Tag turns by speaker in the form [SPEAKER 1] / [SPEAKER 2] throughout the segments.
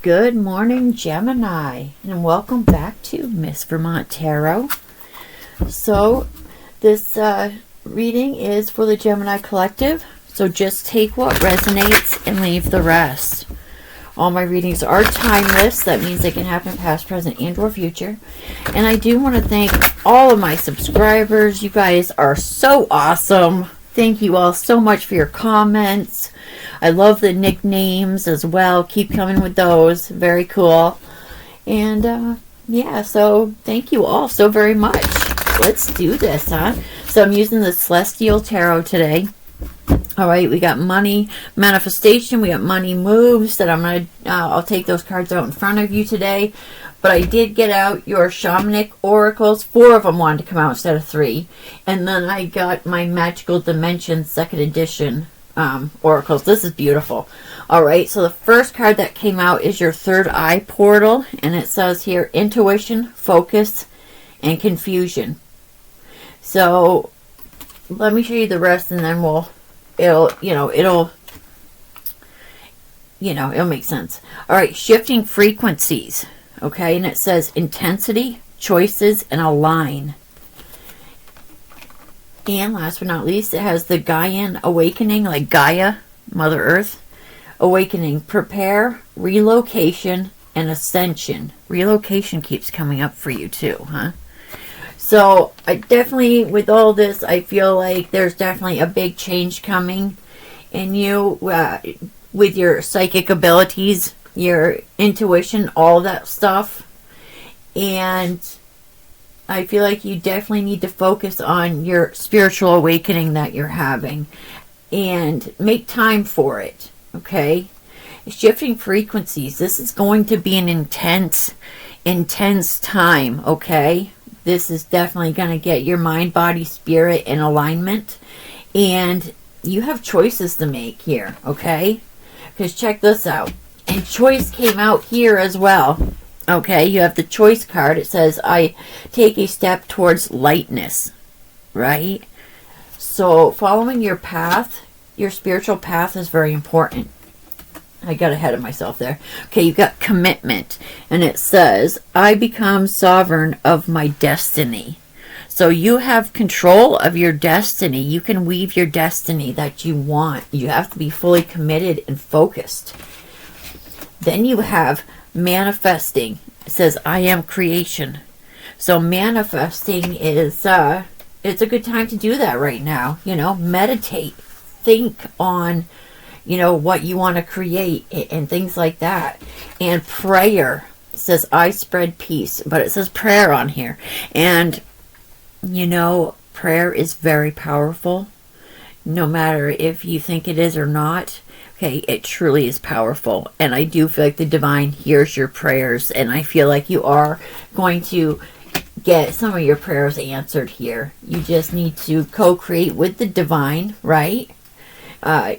[SPEAKER 1] Good morning, Gemini, and welcome back to Ms.Vermont Tarot. So, this reading is for the Gemini Collective, so just take what resonates and leave the rest. All my readings are timeless. That means they can happen past, present, and or future. And I do want to thank all of my subscribers. You guys are so awesome. Thank you all so much for your comments. I love the nicknames as well. Keep coming with those. Very cool. And yeah, so thank you all so very much. Let's do this, huh? So I'm using the Celestial Tarot today. All right, we got money manifestation. We got money moves that I'll take those cards out in front of you today. But I did get out your shamanic oracles. 4 of them wanted to come out instead of 3. And then I got my Magical Dimensions 2nd edition oracles. This is beautiful. All right, so the first card that came out is your third eye portal. And it says here, intuition, focus, and confusion. So let me show you the rest and then it'll make sense. All right, shifting frequencies. Okay, and it says intensity, choices, and align. And last but not least, it has the Gaian awakening, like Gaia, Mother Earth. Awakening, prepare, relocation, and ascension. Relocation keeps coming up for you too, huh? So I definitely, with all this, I feel like there's definitely a big change coming in you with your psychic abilities, your intuition, all that stuff. And I feel like you definitely need to focus on your spiritual awakening that you're having and make time for it, okay? Shifting frequencies. This is going to be an intense time, okay? This is definitely going to get your mind, body, spirit in alignment. And you have choices to make here, okay? Because check this out. And choice came out here as well. Okay, you have the choice card. It says, I take a step towards lightness. Right? So following your path, your spiritual path is very important. I got ahead of myself there. Okay, you've got commitment. And it says, I become sovereign of my destiny. So you have control of your destiny. You can weave your destiny that you want. You have to be fully committed and focused. Then you have manifesting. It says, I am creation. So manifesting is, it's a good time to do that right now. Meditate. Think on, what you want to create and things like that. And prayer. It says, I spread peace. But it says prayer on here. And, prayer is very powerful. No matter if you think it is or not. Okay, it truly is powerful. And I do feel like the divine hears your prayers. And I feel like you are going to get some of your prayers answered here. You just need to co-create with the divine, right?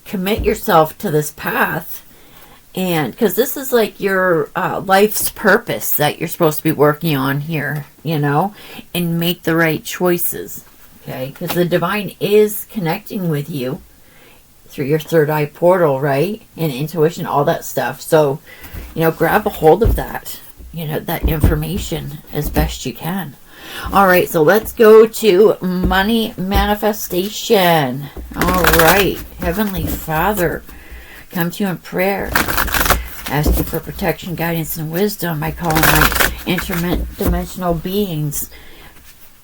[SPEAKER 1] Commit yourself to this path. And because this is like your life's purpose that you're supposed to be working on here, and make the right choices. Okay, because the divine is connecting with you through your third eye portal, right? And intuition, all that stuff. So, grab a hold of that, that information as best you can. All right, so let's go to money manifestation. All right, Heavenly Father, come to you in prayer. Ask you for protection, guidance, and wisdom. I call on my interdimensional beings,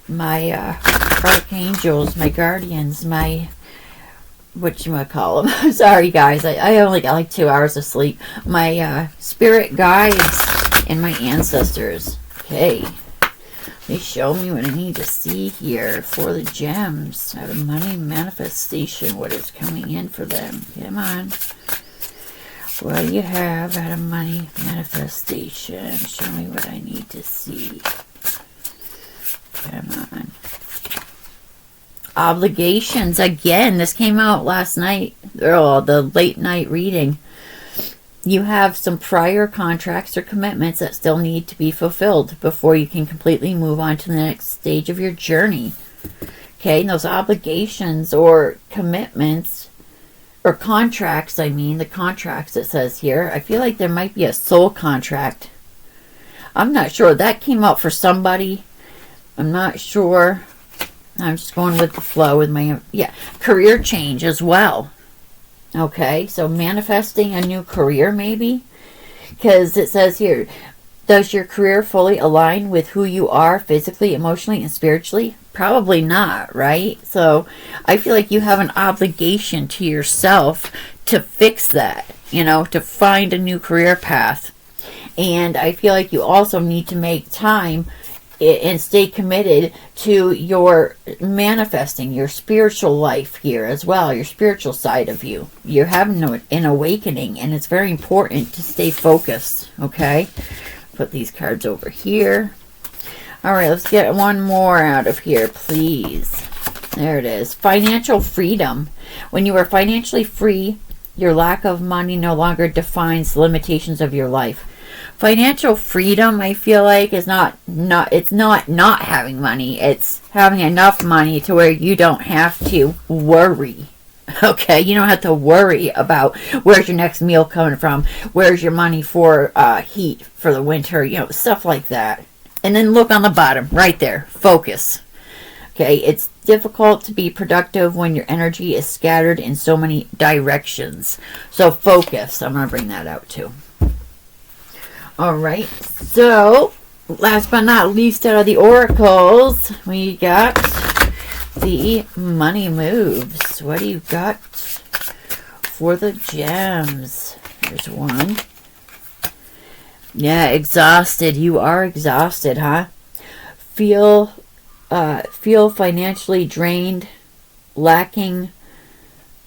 [SPEAKER 1] my archangels, my guardians, my whatchamacall them. Sorry guys, I only got like 2 hours of sleep. My spirit guides and my ancestors. Okay, they show me what I need to see here for the gems. Out of money manifestation, what is coming in for them. Come on. What do you have out of money manifestation? Show me what I need to see. Come on. Obligations. Again, this came out last night. The late night reading. You have some prior contracts or commitments that still need to be fulfilled before you can completely move on to the next stage of your journey. Okay, and those obligations or commitments or contracts, I mean, the contracts it says here. I feel like there might be a soul contract. I'm not sure. That came out for somebody. I'm not sure. I'm just going with the flow with my, yeah, career change as well. Okay, so manifesting a new career maybe. Because it says here, does your career fully align with who you are physically, emotionally, and spiritually? Probably not, right? So I feel like you have an obligation to yourself to fix that, you know, to find a new career path. And I feel like you also need to make time and stay committed to your manifesting, your spiritual life here as well, your spiritual side of you. You're having an awakening, and it's very important to stay focused, okay? Put these cards over here. All right, let's get one more out of here, please. There it is. Financial freedom. When you are financially free, your lack of money no longer defines the limitations of your life. Financial freedom, I feel like, is not having money. It's having enough money to where you don't have to worry. Okay, you don't have to worry about where's your next meal coming from, where's your money for heat for the winter, you know, stuff like that. And then look on the bottom, right there, focus. Okay, it's difficult to be productive when your energy is scattered in so many directions. So focus, I'm going to bring that out too. Alright, so last but not least out of the oracles, we got the money moves. What do you got for the gems? There's one. Yeah, exhausted. You are exhausted, huh? Feel financially drained, lacking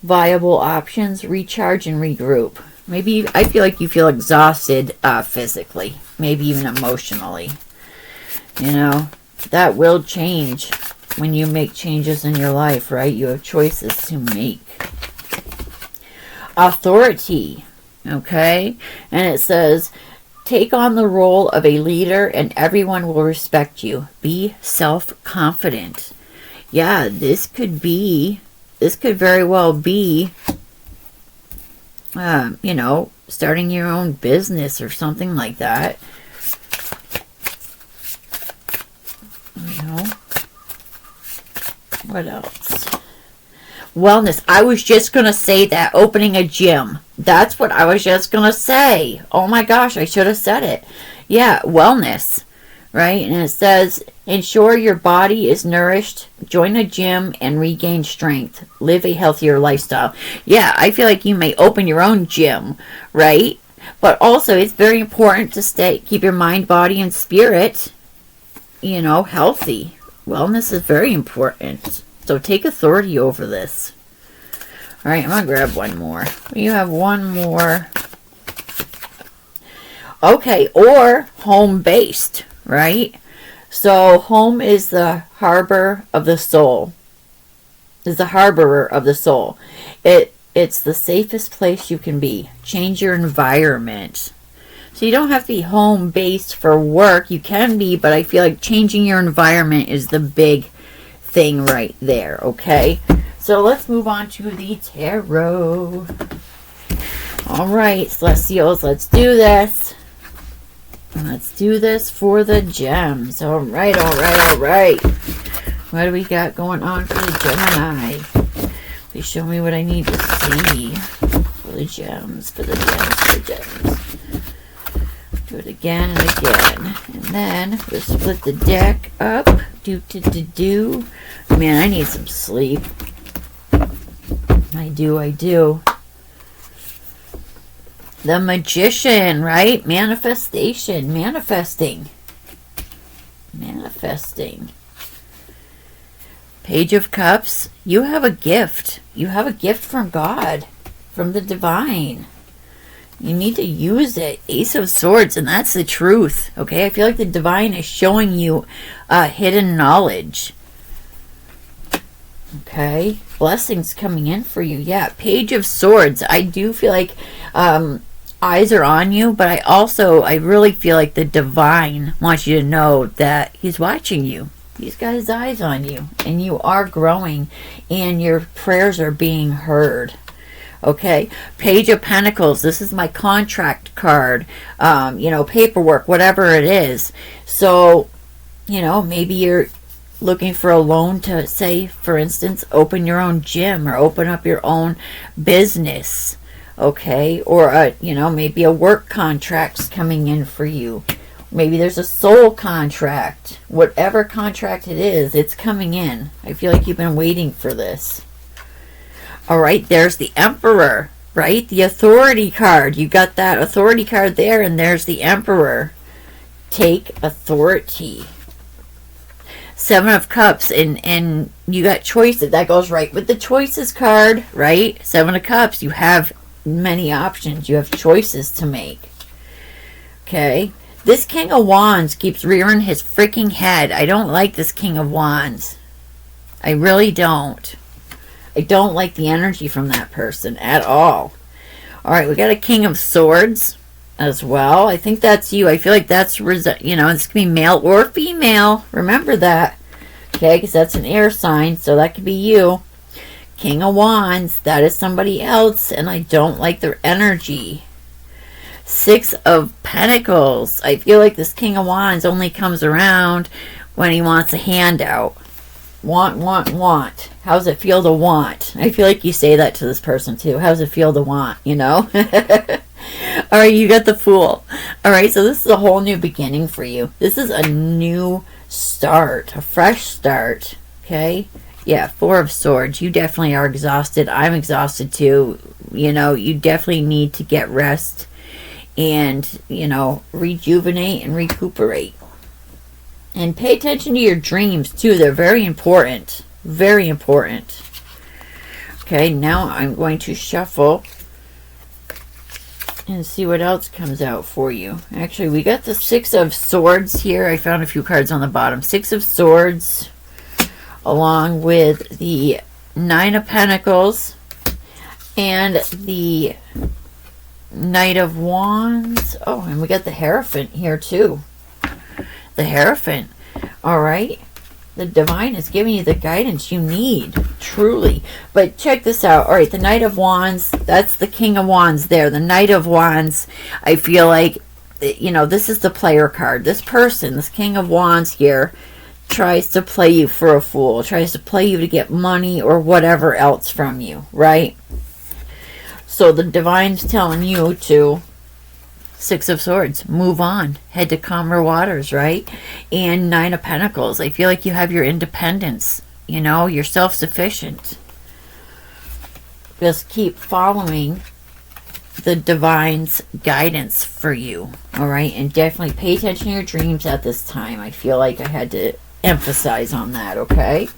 [SPEAKER 1] viable options, recharge and regroup. Maybe I feel like you feel exhausted physically, maybe even emotionally. You know, that will change when you make changes in your life, right? You have choices to make. Authority, okay? And it says, take on the role of a leader and everyone will respect you. Be self-confident. Yeah, this could very well be you know, starting your own business or something like that. You know, what else? Wellness. I was just going to say that. Opening a gym. That's what I was just going to say. Oh my gosh, I should have said it. Yeah, wellness. Right? And it says, ensure your body is nourished, join a gym, and regain strength. Live a healthier lifestyle. Yeah, I feel like you may open your own gym, right? But also, it's very important to keep your mind, body, and spirit, you know, healthy. Wellness is very important. So take authority over this. All right, I'm going to grab one more. You have one more. Okay, or home-based. Right? So home is the harbor of the soul. Is the harborer of the soul. It's the safest place you can be. Change your environment. So you don't have to be home based for work. You can be, but I feel like changing your environment is the big thing right there, okay? So let's move on to the tarot. Alright, Celestials, let's do this. Let's do this for the gems. Alright. What do we got going on for the Gemini? Please show me what I need to see for the gems, for the gems. Do it again and again. And then we'll split the deck up. Do. Man, I need some sleep. I do. The Magician, right? Manifestation. Manifesting. Page of Cups. You have a gift. You have a gift from God. From the divine. You need to use it. Ace of Swords, and that's the truth. Okay? I feel like the divine is showing you hidden knowledge. Okay? Blessings coming in for you. Yeah, Page of Swords. I do feel like eyes are on you, but I really feel like the divine wants you to know that he's watching you. He's got his eyes on you, and you are growing, and your prayers are being heard. Okay, Page of Pentacles. This is my contract card. Paperwork, whatever it is. So, maybe you're looking for a loan to, say, for instance, open your own gym or open up your own business. Okay, or maybe a work contract's coming in for you. Maybe there's a soul contract. Whatever contract it is, it's coming in. I feel like you've been waiting for this. All right, there's the Emperor, right? The Authority card. You got that Authority card there, and there's the Emperor. Take authority. Seven of Cups, and you got choices. That goes right with the Choices card, right? Seven of Cups. You have many options. You have choices to make. Okay. This King of Wands keeps rearing his freaking head. I don't like this King of Wands. I really don't. I don't like the energy from that person at all. All right, we got a King of Swords as well. I think that's you. I feel like that's, this could be male or female. Remember that. Okay, because that's an air sign, so that could be you. King of Wands, that is somebody else, and I don't like their energy. Six of Pentacles. I feel like this King of Wands only comes around when he wants a handout. Want. How's it feel to want? I feel like you say that to this person too. How's it feel to want, All right, you got the Fool. All right, so this is a whole new beginning for you. This is a new start, a fresh start, okay? Yeah, Four of Swords. You definitely are exhausted. I'm exhausted too. You definitely need to get rest and, rejuvenate and recuperate. And pay attention to your dreams, too. They're very important. Very important. Okay, now I'm going to shuffle and see what else comes out for you. Actually, we got the Six of Swords here. I found a few cards on the bottom. Six of Swords, along with the Nine of Pentacles and the Knight of Wands. Oh, and we got the Hierophant here, too. The Hierophant. All right. The Divine is giving you the guidance you need, truly. But check this out. All right, the Knight of Wands, that's the King of Wands there. The Knight of Wands, I feel like, this is the player card. This person, this King of Wands here, tries to play you for a fool, tries to play you to get money or whatever else from you, right? So the Divine's telling you to, Six of Swords, move on, head to calmer waters, right? And Nine of Pentacles, I feel like you have your independence, you're self-sufficient. Just keep following the Divine's guidance for you, all right? And definitely pay attention to your dreams at this time. I feel like I had to emphasize on that, okay?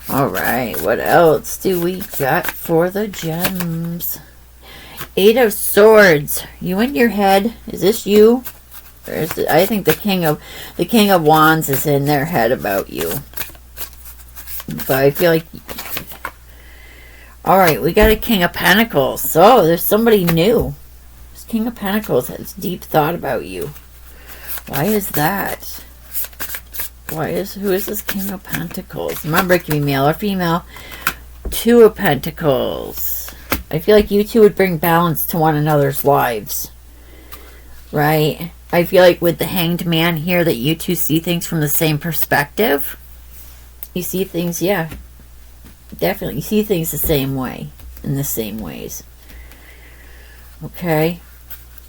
[SPEAKER 1] All right, what else do we got for the gems? Eight of Swords. You in your head? Is this you? Or is it, I think the King of Wands is in their head about you. But I feel like, all right, we got a King of Pentacles. So there's somebody new. This King of Pentacles has deep thought about you. Why is that? Who is this King of Pentacles? Remember, it can be male or female. Two of Pentacles. I feel like you two would bring balance to one another's lives. Right? I feel like with the Hanged Man here that you two see things from the same perspective. You see things, yeah. Definitely. You see things the same way. In the same ways. Okay.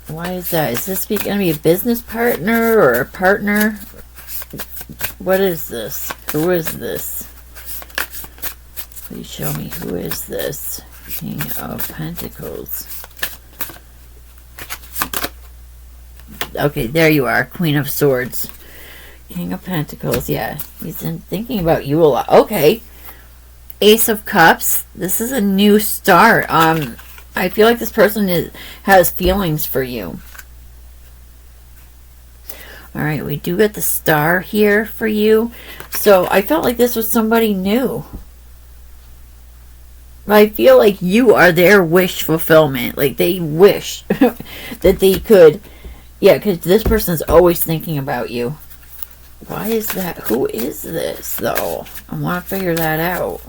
[SPEAKER 1] Why is that? Is this going to be a business partner or a partner? What is this? Who is this? Please show me. Who is this? King of Pentacles. Okay, there you are. Queen of Swords. King of Pentacles, yeah. He's been thinking about you a lot. Okay. Ace of Cups. This is a new start. I feel like this person has feelings for you. All right, we do get the Star here for you. So I felt like this was somebody new. I feel like you are their wish fulfillment. Like they wish that they could. Yeah, because this person's always thinking about you. Why is that? Who is this, though? I want to figure that out.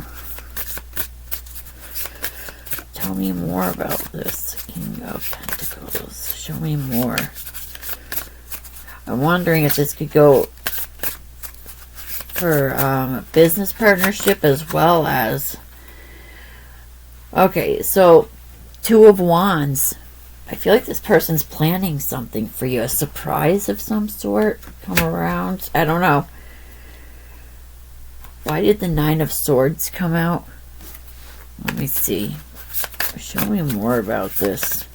[SPEAKER 1] Tell Show me more about this King of Pentacles. Show me more. I'm wondering if this could go for business partnership as well as... Okay, so Two of Wands. I feel like this person's planning something for you. A surprise of some sort come around. I don't know. Why did the Nine of Swords come out? Let me see. Show me more about this.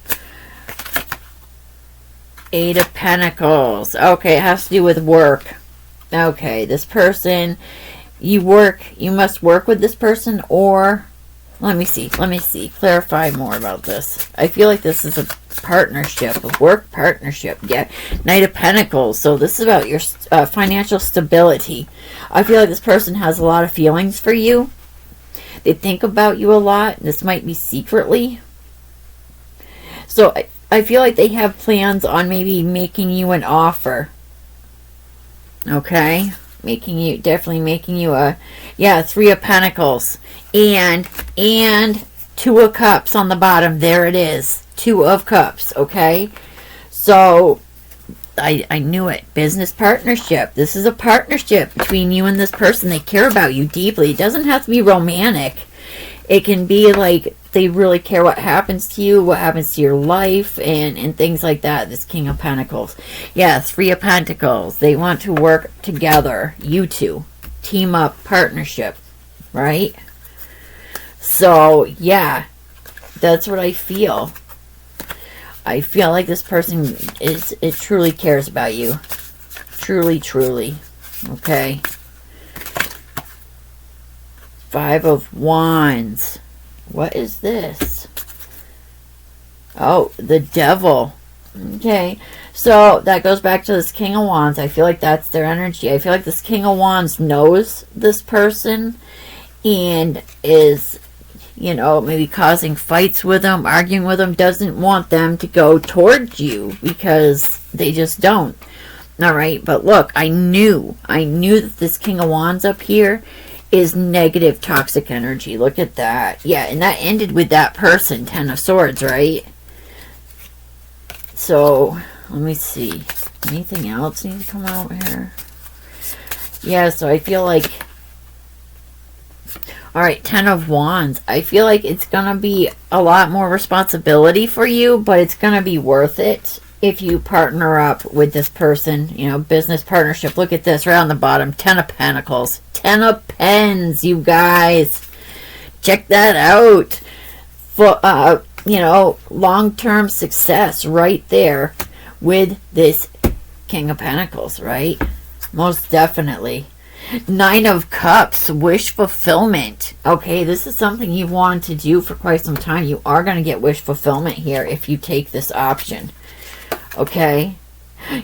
[SPEAKER 1] Eight of Pentacles. Okay, it has to do with work. Okay, this person, you must work with this person, or let me see, clarify more about this. I feel like this is a partnership, a work partnership. Yeah, Knight of Pentacles. So this is about your financial stability. I feel like this person has a lot of feelings for you. They think about you a lot. This might be secretly. So I feel like they have plans on maybe making you an offer. Okay, definitely making you a, yeah, Three of Pentacles and Two of Cups on the bottom. There it is, Two of Cups. Okay, so I knew it. Business partnership. This is a partnership between you and this person. They care about you deeply. It doesn't have to be romantic. It can be like they really care what happens to you, what happens to your life, and things like that. This King of Pentacles. Yeah, Three of Pentacles. They want to work together. You two. Team up. Partnership. Right? So, yeah. That's what I feel. I feel like this person it truly cares about you. Truly, truly. Okay. Five of Wands. What is this? Oh, the Devil. Okay. So that goes back to this King of Wands. I feel like that's their energy. I feel like this King of Wands knows this person and is, you know, maybe causing fights with them, arguing with them, doesn't want them to go towards you because they just don't. All right. But look, I knew that this King of Wands up here is negative, toxic energy. Look at that. Yeah, and that ended with that person, Ten of Swords, right? So, let me see. Anything else need to come out here? Yeah, so I feel like... Alright, Ten of Wands. I feel like it's going to be a lot more responsibility for you, but it's going to be worth it if you partner up with this person, you know, business partnership. Look at this right on the bottom. Ten of Pentacles. Ten of Pens, you guys. Check that out. For, you know, long-term success right there with this King of Pentacles, right? Most definitely. Nine of Cups, wish fulfillment. Okay, this is something you've wanted to do for quite some time. You are going to get wish fulfillment here if you take this option. Okay,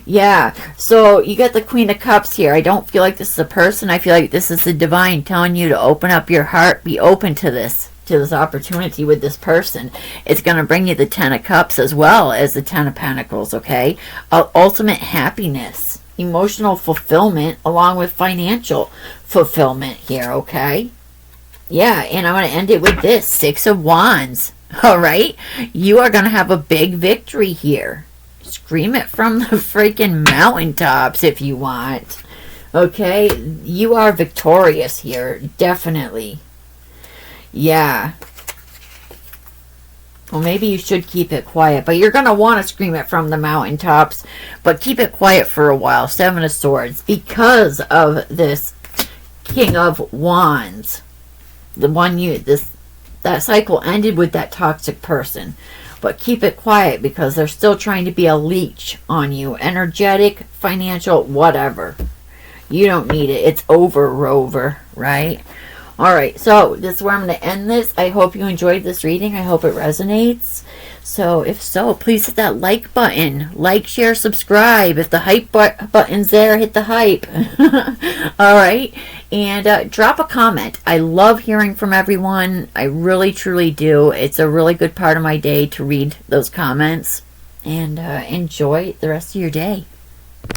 [SPEAKER 1] yeah, so you got the Queen of Cups here. I don't feel like this is a person. I feel like this is the divine telling you to open up your heart, be open to this opportunity with this person. It's going to bring you the Ten of Cups as well as the Ten of Pentacles, okay? Ultimate happiness, emotional fulfillment, along with financial fulfillment here, okay? Yeah, and I'm going to end it with this, Six of Wands, all right? You are going to have a big victory here. Scream it from the freaking mountaintops if you want. Okay? You are victorious here. Definitely. Yeah. Well, maybe you should keep it quiet. But you're going to want to scream it from the mountaintops. But keep it quiet for a while. Seven of Swords. Because of this King of Wands. The one that cycle ended with that toxic person. But keep it quiet because they're still trying to be a leech on you. Energetic, financial, whatever. You don't need it. It's over, Rover, right? Alright, so this is where I'm going to end this. I hope you enjoyed this reading. I hope it resonates. So if so, please hit that like button. Like, share, subscribe. If the hype button's there, hit the hype. Alright, and drop a comment. I love hearing from everyone. I really, truly do. It's a really good part of my day to read those comments. And enjoy the rest of your day.